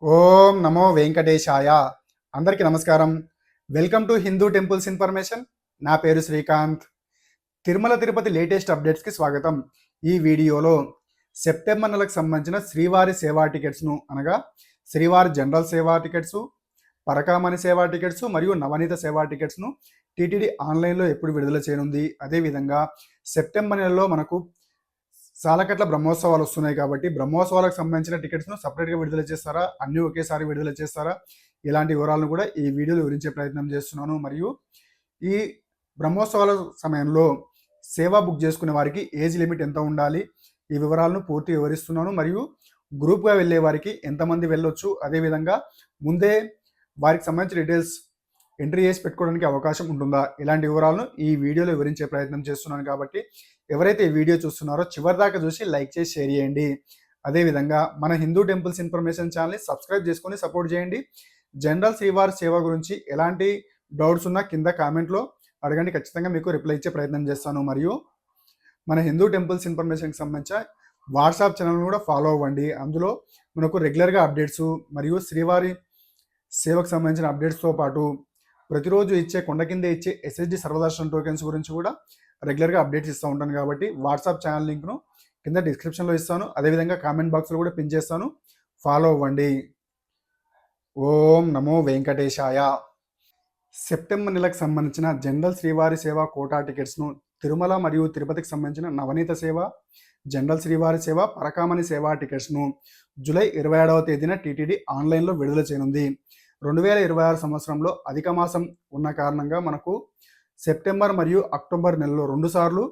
ఓం నమో వెంకటేశాయ. అందరికీ నమస్కారం. Welcome to Hindu temples information. నా పేరు శ్రీకాంత్. తిరుమల తిరుపతి లేటెస్ట్ అప్డేట్స్కి స్వాగతం. ఈ వీడియోలో సెప్టెంబర్ నెలకు సంబంధించిన శ్రీవారి సేవా టికెట్స్ను అనగా శ్రీవారి జనరల్ సేవా టికెట్స్, పరకామణి సేవా టికెట్స్ మరియు నవనీత సేవా టికెట్స్ను టీటీడీ ఆన్లైన్లో ఎప్పుడు విడుదల చేయనుంది. అదేవిధంగా సెప్టెంబర్ నెలలో మనకు సాలకట్ల బ్రహ్మోత్సవాలు వస్తున్నాయి కాబట్టి బ్రహ్మోత్సవాలకు సంబంధించిన టికెట్స్ను సపరేట్గా విడుదల చేస్తారా, అన్నీ ఒకేసారి విడుదల చేస్తారా, ఇలాంటి వివరాలను కూడా ఈ వీడియోలో వివరించే ప్రయత్నం చేస్తున్నాను. మరియు ఈ బ్రహ్మోత్సవాల సమయంలో సేవా బుక్ చేసుకునే వారికి ఏజ్ లిమిట్ ఎంత ఉండాలి, ఈ వివరాలను పూర్తిగా వివరిస్తున్నాను. మరియు గ్రూప్గా వెళ్ళే వారికి ఎంతమంది వెళ్ళొచ్చు, అదేవిధంగా ముందే వారికి సంబంధించిన డీటెయిల్స్ ఎంట్రీ చేసి పెట్టుకోవడానికి అవకాశం ఉంటుందా, ఇలాంటి వివరాలను ఈ వీడియోలో వివరించే ప్రయత్నం చేస్తున్నాను. కాబట్టి ఎవరైతే ఈ వీడియో చూస్తున్నారో చివరి దాకా చూసి లైక్ చేసి షేర్ చేయండి. అదేవిధంగా మన హిందూ టెంపుల్స్ ఇన్ఫర్మేషన్ ఛానల్ని సబ్స్క్రైబ్ చేసుకొని సపోర్ట్ చేయండి. జనరల్ శ్రీవారి సేవ గురించి ఎలాంటి డౌట్స్ ఉన్నా కింద కామెంట్లో అడగండి, ఖచ్చితంగా మీకు రిప్లై ఇచ్చే ప్రయత్నం చేస్తాను. మరియు మన హిందూ టెంపుల్స్ ఇన్ఫర్మేషన్కి సంబంధించిన వాట్సాప్ ఛానల్ని కూడా ఫాలో అవ్వండి. అందులో మనకు రెగ్యులర్గా అప్డేట్స్ మరియు శ్రీవారి సేవకు సంబంధించిన అప్డేట్స్తో పాటు ప్రతిరోజు ఇచ్చే కొండ కింద ఇచ్చే ఎస్ఎస్డి సర్వదర్శన టోకెన్స్ గురించి కూడా రెగ్యులర్గా అప్డేట్స్ ఇస్తూ ఉంటాను. కాబట్టి వాట్సాప్ ఛానల్ లింక్ను కింద డిస్క్రిప్షన్లో ఇస్తాను, అదేవిధంగా కామెంట్ బాక్స్లో కూడా పిన్ చేస్తాను, ఫాలో అవ్వండి. ఓం నమో వెంకటేశాయ. సెప్టెంబర్ నెలకు సంబంధించిన జనరల్ శ్రీవారి సేవ కోటా టికెట్స్ను తిరుమల మరియు తిరుపతికి సంబంధించిన నవనీత సేవ, జనరల్ శ్రీవారి సేవ, పరకామణి సేవా టికెట్స్ను జూలై 27వ తేదీన టీటీడీ ఆన్లైన్లో విడుదల చేయనుంది. 2026 సంవత్సరంలో అధిక మాసం ఉన్న కారణంగా మనకు సెప్టెంబర్ మరియు అక్టోబర్ నెలలో 2 సార్లు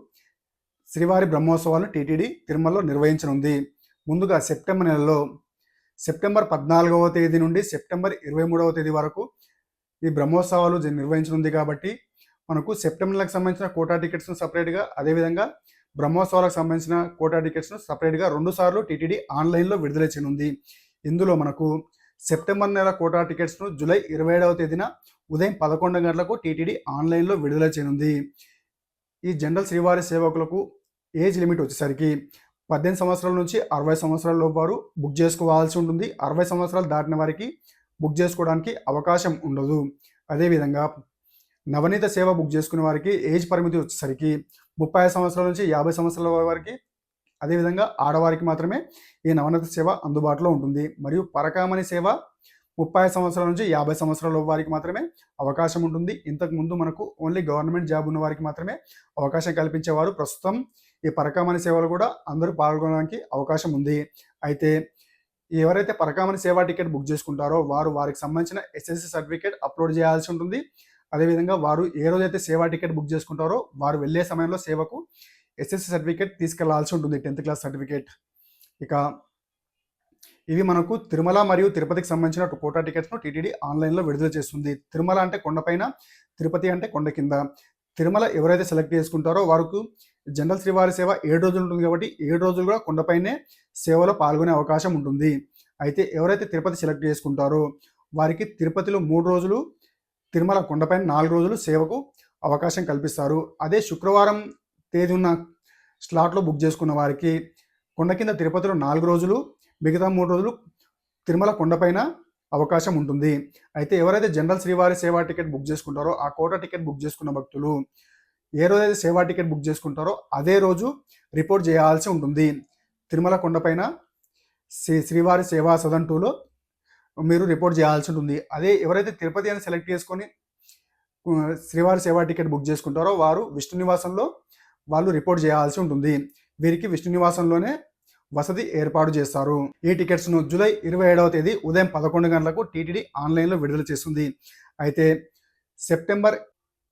శ్రీవారి బ్రహ్మోత్సవాలను టీటీడీ తిరుమలలో నిర్వహించనుంది. ముందుగా సెప్టెంబర్ నెలలో సెప్టెంబర్ 14వ తేదీ నుండి సెప్టెంబర్ 23వ తేదీ వరకు ఈ బ్రహ్మోత్సవాలు నిర్వహించనుంది. కాబట్టి మనకు సెప్టెంబర్ నెలకు సంబంధించిన కోటా టికెట్స్ను సపరేట్గా, అదేవిధంగా బ్రహ్మోత్సవాలకు సంబంధించిన కోటా టికెట్స్ను సపరేట్గా 2 సార్లు టీటీడీ ఆన్లైన్లో విడుదల చేయనుంది. ఇందులో మనకు సెప్టెంబర్ నెల కోటా టికెట్స్ను జూలై 27వ తేదీన ఉదయం 11 గంటలకు టీటీడీ ఆన్లైన్లో విడుదల చేయనుంది. ఈ జనరల్ శ్రీవారి సేవకులకు ఏజ్ లిమిట్ వచ్చేసరికి 18 సంవత్సరాల నుంచి 60 సంవత్సరాల లోపు వారు బుక్ చేసుకోవాల్సి ఉంటుంది. 60 సంవత్సరాలు దాటిన వారికి బుక్ చేసుకోవడానికి అవకాశం ఉండదు. అదేవిధంగా నవనీత సేవ బుక్ చేసుకునే వారికి ఏజ్ పరిమితి వచ్చేసరికి 35 సంవత్సరాల నుంచి 50 సంవత్సరాల వారికి, అదేవిధంగా ఆడవారికి మాత్రమే ఈ నవనీత సేవ అందుబాటులో ఉంటుంది. మరియు పరకామణి సేవ 30 సంవత్సరాల నుంచి 50 సంవత్సరాల వారికి మాత్రమే అవకాశం ఉంటుంది. ఇంతకుముందు మనకు ఓన్లీ గవర్నమెంట్ జాబ్ ఉన్న వారికి మాత్రమే అవకాశం కల్పించేవారు. ప్రస్తుతం ఈ పరకామణి సేవలు కూడా అందరూ పాల్గొనడానికి అవకాశం ఉంది. అయితే ఎవరైతే పరకామణి సేవా టికెట్ బుక్ చేసుకుంటారో వారికి సంబంధించిన ఎస్ఎస్సి సర్టిఫికేట్ అప్లోడ్ చేయాల్సి ఉంటుంది. అదేవిధంగా వారు ఏ రోజైతే సేవా టికెట్ బుక్ చేసుకుంటారో వారు వెళ్ళే సమయంలో సేవకు ఎస్ఎస్సి సర్టిఫికేట్ తీసుకెళ్లాల్సి ఉంటుంది, 10th క్లాస్ సర్టిఫికేట్. ఇక ఇవి మనకు తిరుమల మరియు తిరుపతికి సంబంధించిన కోటా టికెట్స్ను టీటీడీ ఆన్లైన్లో విడుదల చేస్తుంది. తిరుమల అంటే కొండపైన, తిరుపతి అంటే కొండ కింద. తిరుమల ఎవరైతే సెలెక్ట్ చేసుకుంటారో వారికి జనరల్ శ్రీవారి సేవ 7 రోజులు ఉంటుంది కాబట్టి 7 రోజులు కూడా కొండపైనే సేవలో పాల్గొనే అవకాశం ఉంటుంది. అయితే ఎవరైతే తిరుపతి సెలెక్ట్ చేసుకుంటారో వారికి తిరుపతిలో 3 రోజులు, తిరుమల కొండపైన 4 రోజులు సేవకు అవకాశం కల్పిస్తారు. అదే శుక్రవారం తేదీ ఉన్న స్లాట్లో బుక్ చేసుకున్న వారికి కొండ కింద తిరుపతిలో 4 రోజులు, మిగతా 3 రోజులు తిరుమల కొండపైన అవకాశం ఉంటుంది. అయితే ఎవరైతే జనరల్ శ్రీవారి సేవా టికెట్ బుక్ చేసుకుంటారో ఆ కోటా టికెట్ బుక్ చేసుకున్న భక్తులు ఏ రోజైతే సేవా టికెట్ బుక్ చేసుకుంటారో అదే రోజు రిపోర్ట్ చేయాల్సి ఉంటుంది. తిరుమల కొండపైన శ్రీవారి సేవా సదన్ 2లో మీరు రిపోర్ట్ చేయాల్సి ఉంటుంది. అదే ఎవరైతే తిరుపతి అని సెలెక్ట్ చేసుకొని శ్రీవారి సేవా టికెట్ బుక్ చేసుకుంటారో వారు విష్ణు నివాసంలో వాళ్ళు రిపోర్ట్ చేయాల్సి ఉంటుంది. వీరికి విష్ణు నివాసంలోనే వసతి ఏర్పాటు చేస్తారు. ఈ టికెట్స్ను జూలై 27వ తేదీ ఉదయం 11 గంటలకు టీటీడీ ఆన్లైన్లో విడుదల చేస్తుంది. అయితే సెప్టెంబర్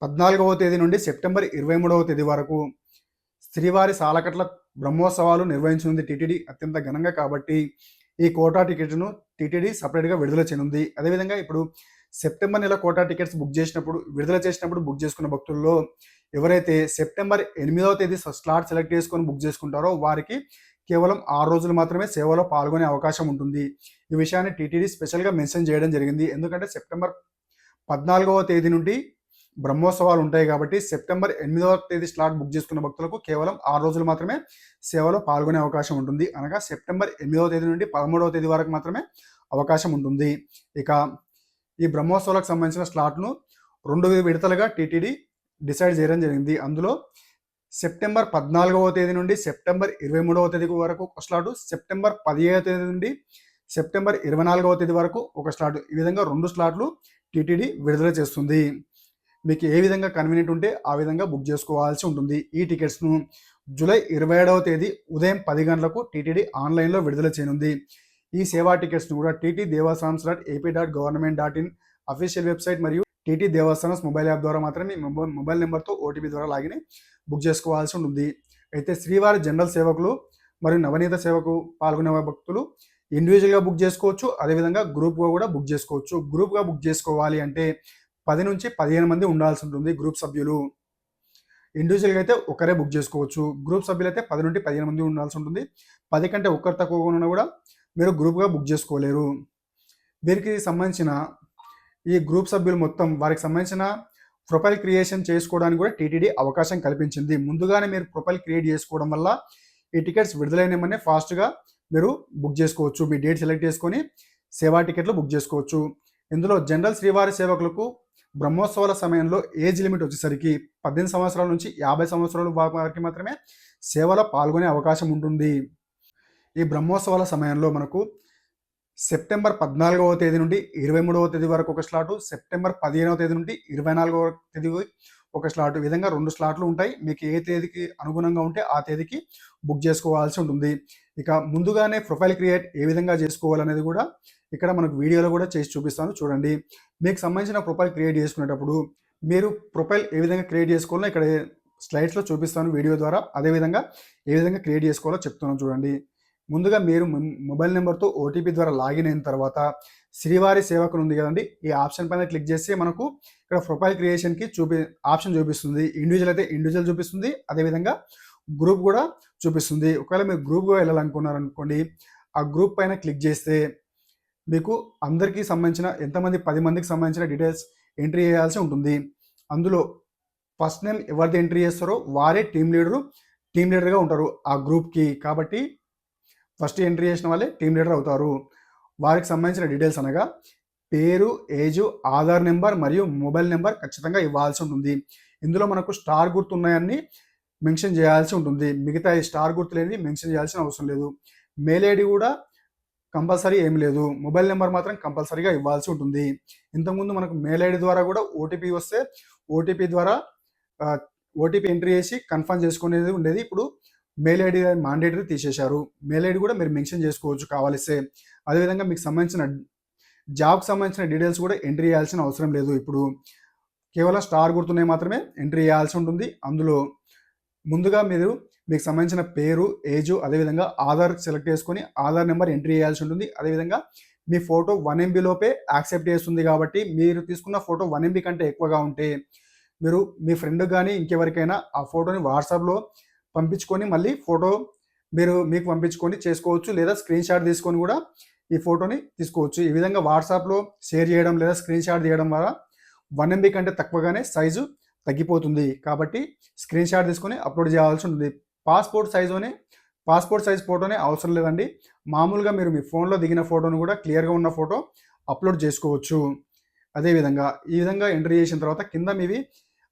14వ తేదీ నుండి సెప్టెంబర్ 23వ తేదీ వరకు శ్రీవారి సాలకట్ల బ్రహ్మోత్సవాలు నిర్వహించనుంది టీటీడీ అత్యంత ఘనంగా. కాబట్టి ఈ కోటా టికెట్ను టీటీడీ సపరేట్గా విడుదల చేయనుంది. అదేవిధంగా ఇప్పుడు సెప్టెంబర్ నెల కోటా టికెట్స్ విడుదల చేసినప్పుడు బుక్ చేసుకున్న భక్తుల్లో ఎవరైతే సెప్టెంబర్ 8వ తేదీ స్లాట్ సెలెక్ట్ చేసుకొని బుక్ చేసుకుంటారో వారికి కేవలం 6 రోజులు మాత్రమే సేవలో పాల్గొనే అవకాశం ఉంటుంది. ఈ విషయాన్ని టీటీడీ స్పెషల్గా మెన్షన్ చేయడం జరిగింది. ఎందుకంటే సెప్టెంబర్ 14వ తేదీ నుండి బ్రహ్మోత్సవాలు ఉంటాయి కాబట్టి సెప్టెంబర్ 8వ తేదీ స్లాట్ బుక్ చేసుకున్న భక్తులకు కేవలం 6 రోజులు మాత్రమే సేవలో పాల్గొనే అవకాశం ఉంటుంది. అనగా సెప్టెంబర్ 8వ తేదీ నుండి 13వ తేదీ వరకు మాత్రమే అవకాశం ఉంటుంది. ఇక ఈ బ్రహ్మోత్సవాలకు సంబంధించిన స్లాట్ను 2 విడతలుగా టీటీడీ డిసైడ్ చేయడం జరిగింది. అందులో సెప్టెంబర్ 14వ తేదీ నుండి సెప్టెంబర్ 23వ తేదీ వరకు ఒక స్లాటు, సెప్టెంబర్ 15వ తేదీ నుండి సెప్టెంబర్ 24వ తేదీ వరకు ఒక స్లాట్, ఈ విధంగా 2 స్లాట్లు టీటీడీ విడుదల చేస్తుంది. మీకు ఏ విధంగా కన్వీనియంట్ ఉంటే ఆ విధంగా బుక్ చేసుకోవాల్సి ఉంటుంది. ఈ టికెట్స్ను జూలై 27వ తేదీ ఉదయం 10 గంటలకు టీటీడీ ఆన్లైన్లో విడుదల చేయనుంది. ఈ సేవా టికెట్స్ను కూడా TT Devasthanams .ap.government.in official website మరియు టీటీ దేవస్థానమ్స్ మొబైల్ యాప్ ద్వారా మాత్రమే మొబైల్ నెంబర్తో ఓటీపీ ద్వారా లాగిన్ బుక్ చేసుకోవాల్సి ఉంటుంది. అయితే శ్రీవారి జనరల్ సేవకులు మరియు నవనీత సేవకు పాల్గొనే భక్తులు ఇండివిజువల్గా బుక్ చేసుకోవచ్చు, అదేవిధంగా గ్రూప్గా కూడా బుక్ చేసుకోవచ్చు. గ్రూప్గా బుక్ చేసుకోవాలి అంటే 10 నుంచి 15 మంది ఉండాల్సి ఉంటుంది గ్రూప్ సభ్యులు. ఇండివిజువల్గా అయితే ఒకరే బుక్ చేసుకోవచ్చు. గ్రూప్ సభ్యులు అయితే 10 నుండి 15 మంది ఉండాల్సి ఉంటుంది. 10 కంటే ఒక్కరు తక్కువగా ఉన్నా కూడా మీరు గ్రూప్గా బుక్ చేసుకోలేరు. వీరికి సంబంధించిన ఈ గ్రూప్ సభ్యులు మొత్తం వారికి సంబంధించిన ప్రొఫైల్ క్రియేషన్ చేసుకోవడానికి కూడా టీటీడీ అవకాశం కల్పించింది. ముందుగానే మీరు ప్రొఫైల్ క్రియేట్ చేసుకోవడం వల్ల ఈ టికెట్స్ విడుదలైనమనే ఫాస్ట్గా మీరు బుక్ చేసుకోవచ్చు. మీ డేట్ సెలెక్ట్ చేసుకొని సేవా టికెట్లు బుక్ చేసుకోవచ్చు. ఇందులో జనరల్ శ్రీవారి సేవకులకు బ్రహ్మోత్సవాల సమయంలో ఏజ్ లిమిట్ వచ్చేసరికి 18 సంవత్సరాల నుంచి 50 సంవత్సరాల వారికి మాత్రమే సేవలో పాల్గొనే అవకాశం ఉంటుంది. ఈ బ్రహ్మోత్సవాల సమయంలో మనకు సెప్టెంబర్ 14వ తేదీ నుండి 23వ తేదీ వరకు ఒక స్లాటు, సెప్టెంబర్ 15వ తేదీ నుండి 24వ తేదీ ఒక స్లాట్, ఈ విధంగా 2 స్లాట్లు ఉంటాయి. మీకు ఏ తేదీకి అనుగుణంగా ఉంటే ఆ తేదీకి బుక్ చేసుకోవాల్సి ఉంటుంది. ఇక ముందుగానే ప్రొఫైల్ క్రియేట్ ఏ విధంగా చేసుకోవాలనేది కూడా ఇక్కడ మనకు వీడియోలో కూడా చేసి చూపిస్తాను చూడండి. మీకు సంబంధించిన ప్రొఫైల్ క్రియేట్ చేసుకునేటప్పుడు మీరు ప్రొఫైల్ ఏ విధంగా క్రియేట్ చేసుకోవాలో ఇక్కడ స్లైడ్స్లో చూపిస్తాను వీడియో ద్వారా. అదేవిధంగా ఏ విధంగా క్రియేట్ చేసుకోవాలో చెప్తున్నాను చూడండి. ముందుగా మీరు మొబైల్ నెంబర్తో ఓటీపీ ద్వారా లాగిన్ అయిన తర్వాత శ్రీవారి సేవకులు ఉంది కదండి, ఈ ఆప్షన్ పైన క్లిక్ చేస్తే మనకు ఇక్కడ ప్రొఫైల్ క్రియేషన్కి ఆప్షన్ చూపిస్తుంది. ఇండివిజువల్ అయితే ఇండివిజువల్ చూపిస్తుంది, అదేవిధంగా గ్రూప్ కూడా చూపిస్తుంది. ఒకవేళ మీరు గ్రూప్గా వెళ్ళాలనుకున్నారనుకోండి, ఆ గ్రూప్ పైన క్లిక్ చేస్తే మీకు అందరికీ సంబంధించిన ఎంతమంది 10 మందికి సంబంధించిన డీటెయిల్స్ ఎంట్రీ చేయాల్సి ఉంటుంది. అందులో ఫస్ట్ నేమ్ ఎవరిది ఎంట్రీ చేస్తారో వారే టీమ్ లీడర్గా ఉంటారు ఆ గ్రూప్కి. కాబట్టి ఫస్ట్ ఎంట్రీ చేసిన వాళ్ళే టీమ్ లీడర్ అవుతారు. వారికి సంబంధించిన డీటెయిల్స్ అనగా పేరు, ఏజు, ఆధార్ నెంబర్ మరియు మొబైల్ నెంబర్ ఖచ్చితంగా ఇవ్వాల్సి ఉంటుంది. ఇందులో మనకు స్టార్ గుర్తు ఉన్నాయని మెన్షన్ చేయాల్సి ఉంటుంది. మిగతా ఈ స్టార్ గుర్తు లేని మెన్షన్ చేయాల్సిన అవసరం లేదు. మెయిల్ ఐడి కూడా కంపల్సరీ ఏం లేదు. మొబైల్ నెంబర్ మాత్రం కంపల్సరీగా ఇవ్వాల్సి ఉంటుంది. ఇంతకుముందు మనకు మెయిల్ ఐడి ద్వారా కూడా ఓటీపీ వస్తే ఓటీపీ ద్వారా ఓటీపీ ఎంట్రీ చేసి కన్ఫర్మ్ చేసుకునేది ఉండేది. ఇప్పుడు మెయిల్ ఐడి మాండేటరీ తీసేశారు. మెయిల్ ఐడి కూడా మీరు మెన్షన్ చేసుకోవచ్చు కావాలిస్తే. అదేవిధంగా మీకు సంబంధించిన జాబ్కి సంబంధించిన డీటెయిల్స్ కూడా ఎంట్రీ చేయాల్సిన అవసరం లేదు. ఇప్పుడు కేవలం స్టార్ గుర్తున్నాయి మాత్రమే ఎంట్రీ చేయాల్సి ఉంటుంది. అందులో ముందుగా మీకు సంబంధించిన పేరు, ఏజు, అదేవిధంగా ఆధార్ సెలెక్ట్ చేసుకొని ఆధార్ నెంబర్ ఎంట్రీ చేయాల్సి ఉంటుంది. అదేవిధంగా మీ ఫోటో 1 MB లోపే యాక్సెప్ట్ చేస్తుంది. కాబట్టి మీరు తీసుకున్న ఫోటో 1 MB కంటే ఎక్కువగా ఉంటే మీరు మీ ఫ్రెండ్ కానీ ఇంకెవరికైనా ఆ ఫోటోని వాట్సాప్లో పంపించుకొని మళ్ళీ ఫోటో మీకు పంపించుకొని చేసుకోవచ్చు, లేదా స్క్రీన్ షాట్ తీసుకొని కూడా ఈ ఫోటోని తీసుకోవచ్చు. ఈ విధంగా వాట్సాప్లో షేర్ చేయడం లేదా స్క్రీన్ షాట్ తీయడం ద్వారా 1 MB కంటే తక్కువగానే సైజు తగ్గిపోతుంది. కాబట్టి స్క్రీన్ షాట్ తీసుకొని అప్లోడ్ చేయాల్సి ఉంటుంది. పాస్పోర్ట్ సైజ్ ఫోటోనే అవసరం లేదండి. మామూలుగా మీరు మీ ఫోన్లో దిగిన ఫోటోను కూడా క్లియర్గా ఉన్న ఫోటో అప్లోడ్ చేసుకోవచ్చు. అదేవిధంగా ఈ విధంగా ఎంట్రీ చేసిన తర్వాత కింద మీవి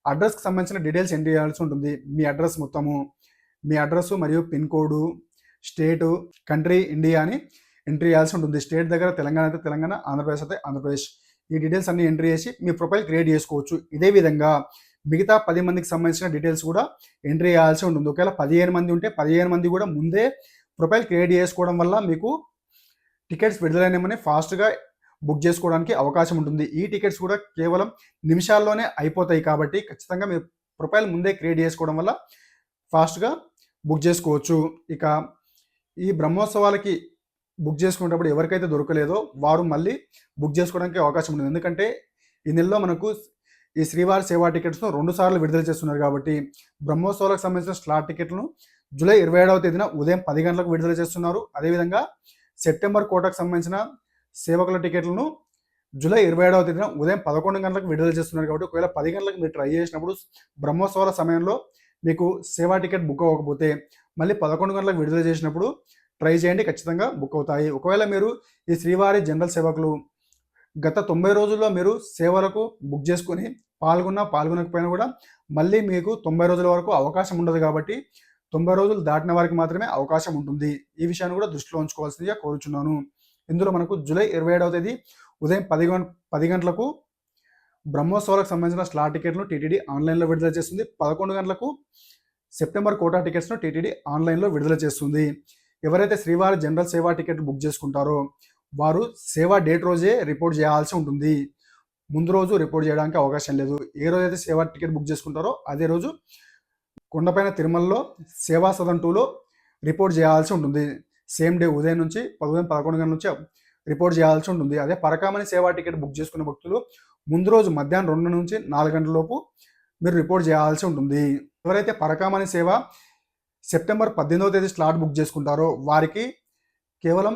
అడ్రస్కి సంబంధించిన డీటెయిల్స్ ఎంట్రీ చేయాల్సి ఉంటుంది. మీ అడ్రస్ మొత్తము, మీ అడ్రస్ మరియు పిన్ కోడు, స్టేటు, కంట్రీ ఇండియా అని ఎంట్రీ చేయాల్సి ఉంటుంది. స్టేట్ దగ్గర తెలంగాణ అయితే తెలంగాణ, ఆంధ్రప్రదేశ్ అయితే ఆంధ్రప్రదేశ్. ఈ డీటెయిల్స్ అన్ని ఎంట్రీ చేసి మీ ప్రొఫైల్ క్రియేట్ చేసుకోవచ్చు. ఇదే విధంగా మిగతా 10 మందికి సంబంధించిన డీటెయిల్స్ కూడా ఎంట్రీ చేయాల్సి ఉంటుంది. ఒకవేళ 15 మంది ఉంటే 15 మంది కూడా ముందే ప్రొఫైల్ క్రియేట్ చేసుకోవడం వల్ల మీకు టికెట్స్ విడుదలైనమని ఫాస్ట్గా బుక్ చేసుకోవడానికి అవకాశం ఉంటుంది. ఈ టికెట్స్ కూడా కేవలం నిమిషాల్లోనే అయిపోతాయి. కాబట్టి ఖచ్చితంగా మీరు ప్రొఫైల్ ముందే క్రియేట్ చేసుకోవడం వల్ల ఫాస్ట్గా బుక్ చేసుకోవచ్చు. ఇక ఈ బ్రహ్మోత్సవాలకి బుక్ చేసుకునేటప్పుడు ఎవరికైతే దొరకలేదో వారు మళ్ళీ బుక్ చేసుకోవడానికి అవకాశం ఉంటుంది. ఎందుకంటే ఈ నెలలో మనకు ఈ శ్రీవారి సేవా టికెట్స్ను 2 సార్లు విడుదల చేస్తున్నారు. కాబట్టి బ్రహ్మోత్సవాలకు సంబంధించిన స్లాట్ టికెట్లను జూలై 27వ తేదీన ఉదయం 10 గంటలకు విడుదల చేస్తున్నారు. అదేవిధంగా సెప్టెంబర్ కోటాకు సంబంధించిన సేవకుల టికెట్లను జూలై 27వ తేదీన ఉదయం 11 గంటలకు విడుదల చేస్తున్నారు. కాబట్టి ఒకవేళ 10 గంటలకు మీరు ట్రై చేసినప్పుడు బ్రహ్మోత్సవాల సమయంలో మీకు సేవా టికెట్ బుక్ అవ్వకపోతే మళ్ళీ 11 గంటలకు విడుదల చేసినప్పుడు ట్రై చేయండి, ఖచ్చితంగా బుక్ అవుతాయి. ఒకవేళ మీరు ఈ శ్రీవారి జనరల్ సేవకులు గత 90 రోజుల్లో మీరు సేవలకు బుక్ చేసుకొని పాల్గొనకపోయినా కూడా మళ్ళీ మీకు 90 రోజుల వరకు అవకాశం ఉండదు కాబట్టి 90 రోజులు దాటిన వారికి మాత్రమే అవకాశం ఉంటుంది. ఈ విషయాన్ని కూడా దృష్టిలో ఉంచుకోవాల్సిందిగా కోరుచున్నాను. ఇందులో మనకు జూలై 27వ తేదీ ఉదయం 10 గంటలకు బ్రహ్మోత్సవాలకు సంబంధించిన స్లాట్ టికెట్ను టీటీడీ ఆన్లైన్లో విడుదల చేస్తుంది. 11 గంటలకు సెప్టెంబర్ కోటా టికెట్స్ను టీటీడీ ఆన్లైన్లో విడుదల చేస్తుంది. ఎవరైతే శ్రీవారి జనరల్ సేవా టికెట్ బుక్ చేసుకుంటారో వారు సేవా డేట్ రోజే రిపోర్ట్ చేయాల్సి ఉంటుంది. ముందు రోజు రిపోర్ట్ చేయడానికి అవకాశం లేదు. ఏ రోజైతే సేవా టికెట్ బుక్ చేసుకుంటారో అదే రోజు కొండపైన తిరుమలలో సేవా సదన్ 2లో రిపోర్ట్ చేయాల్సి ఉంటుంది. సేమ్ డే ఉదయం నుంచి ఉదయం 11 గంటల నుంచి రిపోర్ట్ చేయాల్సి ఉంటుంది. అదే పరకామణి సేవా టికెట్ బుక్ చేసుకున్న భక్తులు ముందు రోజు మధ్యాహ్నం 2 నుంచి 4 గంటల లోపు మీరు రిపోర్ట్ చేయాల్సి ఉంటుంది. ఎవరైతే పరకామణి సేవ సెప్టెంబర్ 18వ తేదీ స్లాట్ బుక్ చేసుకుంటారో వారికి కేవలం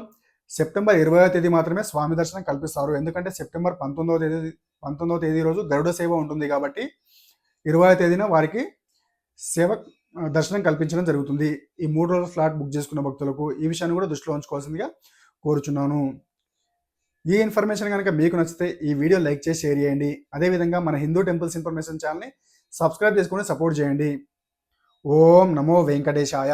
సెప్టెంబర్ 20వ తేదీ మాత్రమే స్వామి దర్శనం కల్పిస్తారు. ఎందుకంటే సెప్టెంబర్ 19వ తేదీ రోజు గరుడ సేవ ఉంటుంది కాబట్టి 20వ తేదీన వారికి సేవ దర్శనం కల్పించడం జరుగుతుంది. ఈ 3 రోజుల స్లాట్ బుక్ చేసుకున్న భక్తులకు ఈ విషయాన్ని కూడా దృష్టిలో ఉంచుకోవాల్సిందిగా కోరుచున్నాను. ఈ ఇన్ఫర్మేషన్ కనుక మీకు నచ్చితే ఈ వీడియో లైక్ చేసి షేర్ చేయండి. అదేవిధంగా మన హిందూ టెంపుల్స్ ఇన్ఫర్మేషన్ ఛానల్ని సబ్స్క్రైబ్ చేసుకొని సపోర్ట్ చేయండి. ఓం నమో వెంకటేశాయ.